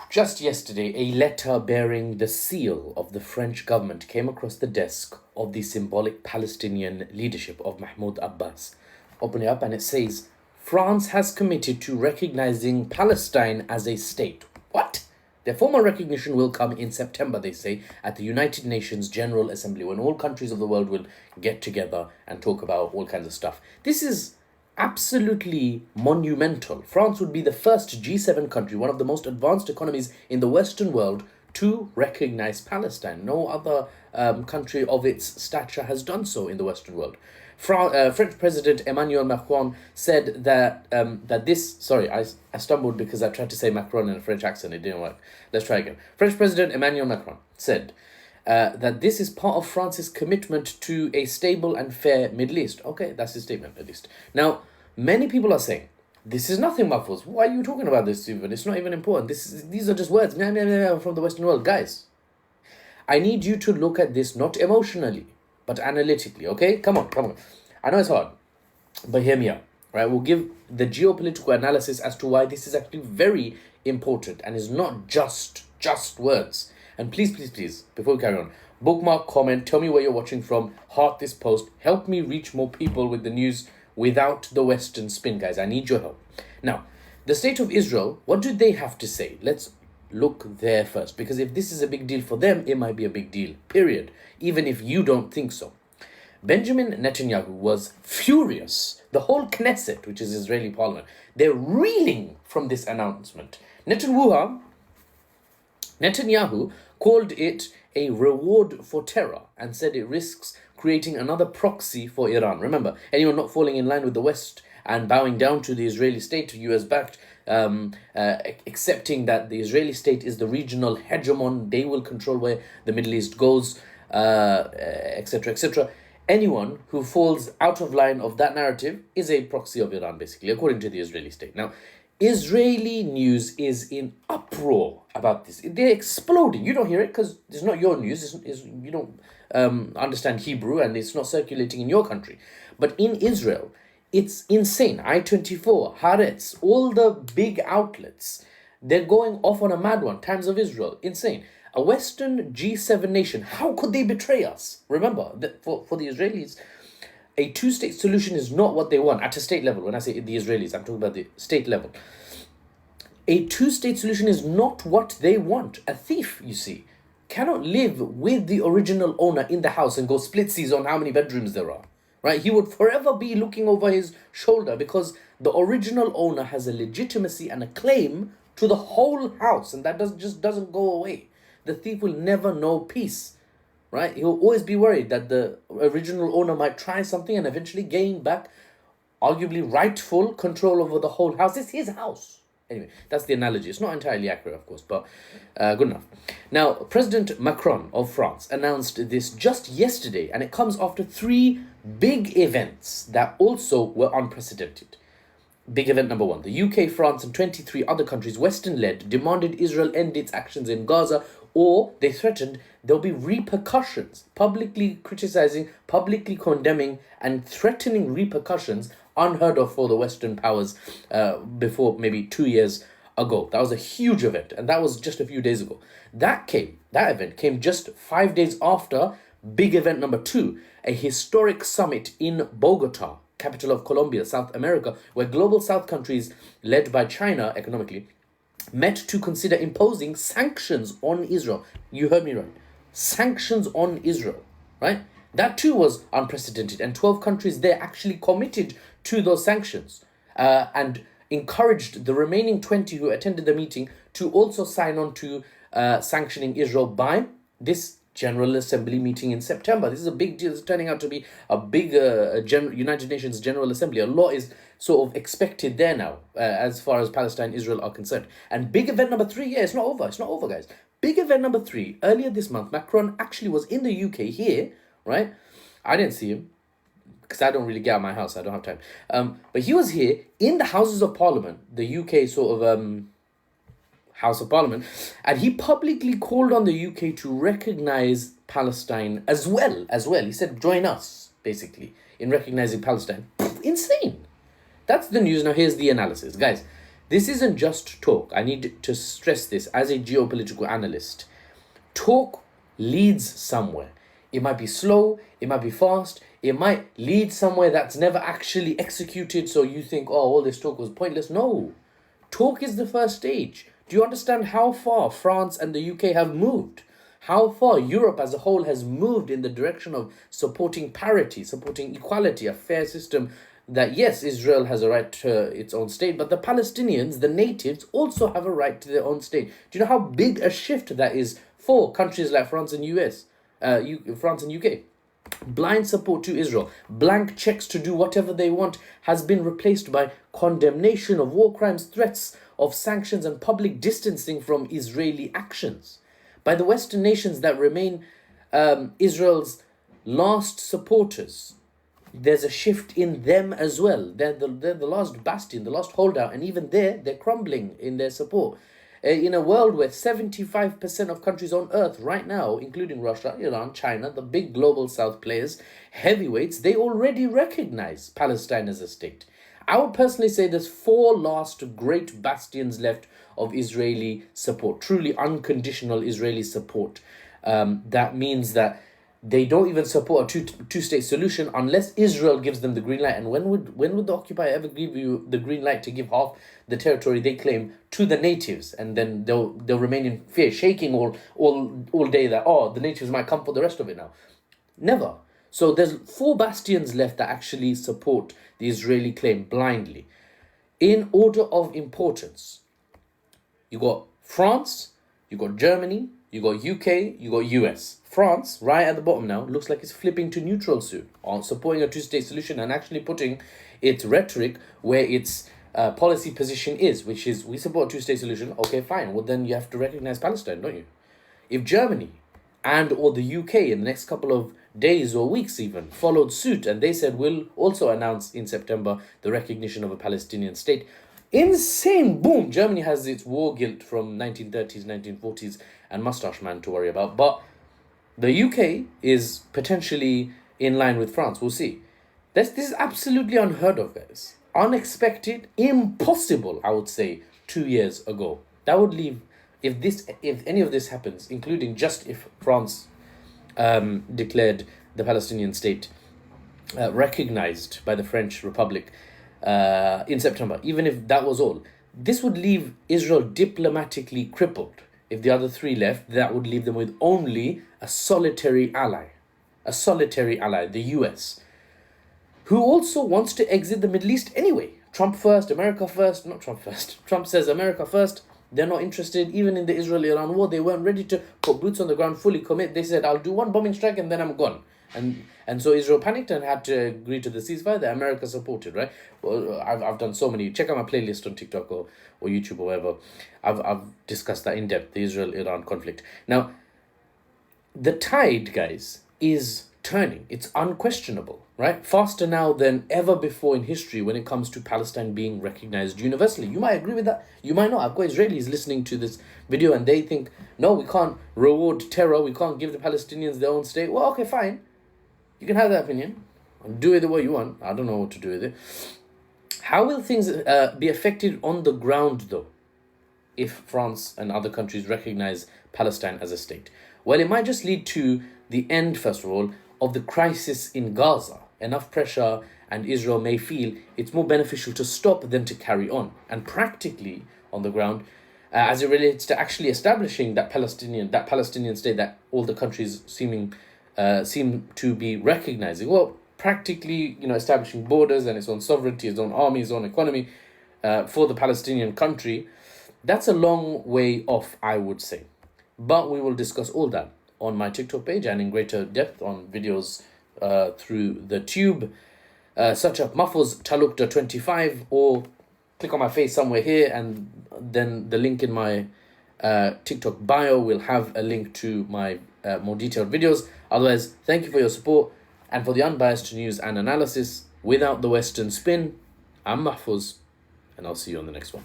Just yesterday, a letter bearing the seal of the French government came across the desk of the symbolic Palestinian leadership of Mahmoud Abbas. Open it up and it says, France has committed to recognizing Palestine as a state. What? Their formal recognition will come in September, they say, at the United Nations General Assembly, when all countries of the world will get together and talk about all kinds of stuff. This is absolutely monumental. France would be the first G7 country, one of the most advanced economies in the Western world, to recognize Palestine. No other country of its stature has done so in the Western world. French President Emmanuel Macron said that I stumbled because I tried to say Macron in a French accent. It didn't work. Let's try again. French President Emmanuel Macron said that this is part of France's commitment to a stable and fair Middle East. Okay, that's his statement at least. Now, many people are saying, this is nothing, Muffles. Why are you talking about this even? It's not even important. These are just words from the Western world. Guys, I need you to look at this not emotionally, but analytically, okay? Come on. I know it's hard, but hear me out, right? We'll give the geopolitical analysis as to why this is actually very important and is not just words. And please, before we carry on, bookmark, comment, tell me where you're watching from, heart this post, help me reach more people with the news without the Western spin, guys. I need your help. Now, the state of Israel, what do they have to say? Let's look there first, because if this is a big deal for them, it might be a big deal, period, even if you don't think so. Benjamin Netanyahu was furious. The whole Knesset, which is Israeli parliament, they're reeling from this announcement. Netanyahu called it a reward for terror and said it risks creating another proxy for Iran. Remember, anyone not falling in line with the West and bowing down to the Israeli state, US-backed, accepting that the Israeli state is the regional hegemon, they will control where the Middle East goes, etc., etc. Anyone who falls out of line of that narrative is a proxy of Iran, basically, according to the Israeli state. Now, Israeli news is in uproar about this. They're exploding. You don't hear it because it's not your news. You don't understand Hebrew and it's not circulating in your country. But in Israel, it's insane. I-24, Haaretz, all the big outlets, they're going off on a mad one. Times of Israel, insane. A Western G7 nation, how could they betray us? Remember, that for the Israelis, a two-state solution is not what they want at a state level. When I say the Israelis, I'm talking about the state level. A two-state solution is not what they want. A thief, you see, cannot live with the original owner in the house and go splitsies on how many bedrooms there are. Right? He would forever be looking over his shoulder because the original owner has a legitimacy and a claim to the whole house, and that just doesn't go away. The thief will never know peace. Right? He'll always be worried that the original owner might try something and eventually gain back arguably rightful control over the whole house. It's his house. Anyway, that's the analogy. It's not entirely accurate, of course, but good enough. Now, President Macron of France announced this just yesterday, and it comes after 3 big events that also were unprecedented. Big event number 1, the UK, France, and 23 other countries, Western-led, demanded Israel end its actions in Gaza, or they threatened there'll be repercussions, publicly criticizing, publicly condemning, and threatening repercussions unheard of for the Western powers before maybe 2 years ago. That was a huge event, and that was just a few days ago. That event came just 5 days after big event number 2, a historic summit in Bogota, capital of Colombia, South America, where global South countries, led by China economically, met to consider imposing sanctions on Israel. You heard me right. Sanctions on Israel, right? That too was unprecedented, and 12 countries there actually committed to those sanctions and encouraged the remaining 20 who attended the meeting to also sign on to sanctioning Israel by this General Assembly meeting in September. This is a big deal. It's turning out to be a big United Nations General Assembly. A lot is sort of expected there now as far as Palestine and Israel are concerned. And big event number 3, it's not over. It's not over, guys. Big event number 3, earlier this month, Macron actually was in the UK here, right? I didn't see him because I don't really get out of my house. I don't have time. But he was here in the Houses of Parliament, the UK sort of House of Parliament, and he publicly called on the UK to recognize Palestine as well. He said, join us, basically, in recognizing Palestine. Insane. That's the news. Now, here's the analysis. Guys, This isn't just talk. I need to stress this as a geopolitical analyst. Talk leads somewhere. It might be slow, it might be fast, it might lead somewhere that's never actually executed, so you think, oh, all this talk was pointless. No, talk is the first stage. Do you understand how far France and the UK have moved? How far Europe as a whole has moved in the direction of supporting parity, supporting equality, a fair system that, yes, Israel has a right to its own state, but the Palestinians, the natives, also have a right to their own state. Do you know how big a shift that is for countries like France and France and UK? Blind support to Israel, blank checks to do whatever they want, has been replaced by condemnation of war crimes, threats of sanctions, and public distancing from Israeli actions by the Western nations that remain Israel's last supporters. There's a shift in them as well. They're the last bastion, the last holdout, and even they're crumbling in their support. In a world where 75% of countries on earth right now, including Russia, Iran, China, the big global south players, heavyweights, they already recognize Palestine as a state. I would personally say there's 4 last great bastions left of Israeli support, truly unconditional Israeli support. That means that they don't even support a two-state solution unless Israel gives them the green light. And when would the occupier ever give you the green light to give half the territory they claim to the natives? And then they'll remain in fear, shaking all day that, oh, the natives might come for the rest of it now. Never. So there's 4 bastions left that actually support the Israeli claim blindly. In order of importance, you got France, you got Germany, you got UK, you got US. France, right at the bottom now, looks like it's flipping to neutral soon on supporting a two-state solution and actually putting its rhetoric where its policy position is, which is, we support a two-state solution. Okay, fine. Well, then you have to recognize Palestine, don't you? If Germany and or the UK in the next couple of days or weeks even followed suit and they said we'll also announce in September the recognition of a Palestinian state, insane, boom, Germany has its war guilt from 1930s, 1940s and mustache man to worry about. But the UK is potentially in line with France. We'll see. This is absolutely unheard of, guys. Unexpected, impossible, I would say, 2 years ago. That would leave, if any of this happens, including just if France declared the Palestinian state recognized by the French Republic in September, even if that was all, this would leave Israel diplomatically crippled. If the other 3 left, that would leave them with only a solitary ally, the US, who also wants to exit the Middle East anyway. Trump first, America first, not Trump first. Trump says America first. They're not interested. Even in the Israel-Iran war, they weren't ready to put boots on the ground, fully commit. They said, I'll do 1 bombing strike and then I'm gone. And so Israel panicked and had to agree to the ceasefire that America supported, right? Well, I've done so many. Check out my playlist on TikTok or YouTube or whatever. I've discussed that in depth, the Israel-Iran conflict. Now, the tide, guys, is turning. It's unquestionable, right? Faster now than ever before in history when it comes to Palestine being recognized universally. You might agree with that. You might not. I've got Israelis listening to this video and they think, no, we can't reward terror. We can't give the Palestinians their own state. Well, okay, fine. You can have that opinion and do it the way you want. I don't know what to do with it. How will things be affected on the ground, though, if France and other countries recognize Palestine as a state? Well, it might just lead to the end, first of all, of the crisis in Gaza. Enough pressure, and Israel may feel it's more beneficial to stop than to carry on. And practically on the ground, as it relates to actually establishing that Palestinian state that all the countries seem to be recognizing. Well, practically, establishing borders and its own sovereignty, its own army, its own economy for the Palestinian country. That's a long way off, I would say. But we will discuss all that on my TikTok page and in greater depth on videos through the tube. Search up Mahfouz Talukder 25 or click on my face somewhere here, and then the link in my TikTok bio will have a link to my more detailed videos. Otherwise, thank you for your support and for the unbiased news and analysis without the Western spin. I'm Mahfouz, and I'll see you on the next one.